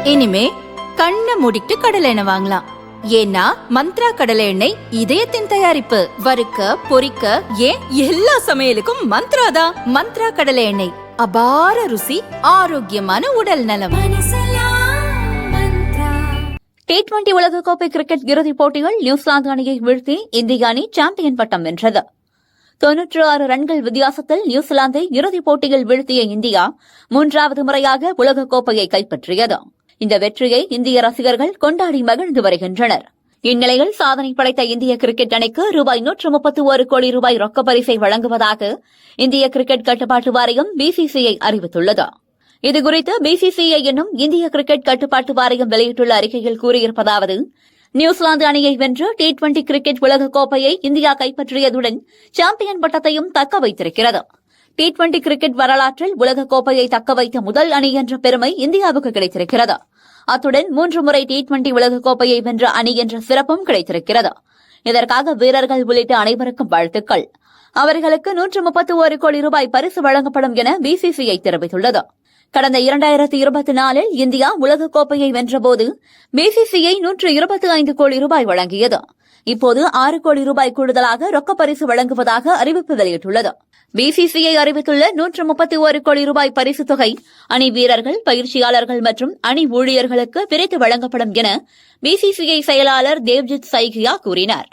இனிமே கண்ணை மூடிட்டு கடலை எண்ணெய் வாங்கலாம். ஏன்னா மந்த்ரா கடலை எண்ணெய் இதயத்தின் தயாரிப்பு. வறுக்க பொரிக்க ஏன் எல்லா சமையலுக்கும் மந்த்ரா தான். மந்த்ரா கடலை எண்ணெய், அபார ருசி, ஆரோக்கியமான உடல் நலம். T20 உலகக்கோப்பை கிரிக்கெட் இறுதிப் போட்டிகள் நியூசிலாந்து அணியை வீழ்த்தி இந்திய அணி சாம்பியன் பட்டம் வென்றது. 96 ரன்கள் வித்தியாசத்தில் நியூசிலாந்தை இறுதிப் போட்டியில் வீழ்த்திய இந்தியா 3வது முறையாக உலகக்கோப்பையை கைப்பற்றியது. இந்த வெற்றியை இந்திய ரசிகர்கள் கொண்டாடி மகிழ்ந்து வருகின்றனர். இந்நிலையில் சாதனை படைத்த இந்திய கிரிக்கெட் அணிக்கு ரூபாய் 131 கோடி ரூபாய் ரொக்க பரிசை வழங்குவதாக இந்திய கிரிக்கெட் கட்டுப்பாட்டு வாரியம் BCCI அறிவித்துள்ளது. இதுகுறித்து BCCI என்னும் இந்திய கிரிக்கெட் கட்டுப்பாட்டு வாரியம் வெளியிட்டுள்ள அறிக்கையில் கூறியிருப்பதாவது: நியூசிலாந்து அணியை வென்று T20 கிரிக்கெட் உலகக்கோப்பையை இந்தியா கைப்பற்றியதுடன் சாம்பியன் பட்டத்தையும் தக்க வைத்திருக்கிறது. T20 கிரிக்கெட் வரலாற்றில் உலகக்கோப்பையை தக்க வைத்த முதல் அணி என்ற பெருமை இந்தியாவுக்கு கிடைத்திருக்கிறது. அத்துடன் 3 முறை T20 உலகக்கோப்பையை வென்ற அணி என்ற சிறப்பும் கிடைத்திருக்கிறது. இதற்காக வீரர்கள் உள்ளிட்ட அனைவருக்கும் வாழ்த்துக்கள். அவர்களுக்கு 131 கோடி ரூபாய் பரிசு வழங்கப்படும் என BCCI தெரிவித்துள்ளது. கடந்த 2024இல் இந்தியா உலகக்கோப்பையை வென்றபோது BCCI 125 கோடி ரூபாய் வழங்கியது. இப்போது 6 கோடி ரூபாய் கூடுதலாக ரொக்க பரிசு வழங்குவதாக அறிவிப்பு வெளியிட்டுள்ளது. BCCI அறிவித்துள்ள 131 கோடி ரூபாய் பரிசு தொகை அணி வீரர்கள், பயிற்சியாளர்கள் மற்றும் அணி ஊழியர்களுக்கு பிரித்து வழங்கப்படும் என BCCI செயலாளர் தேவ்ஜித் சைகியா கூறினார்.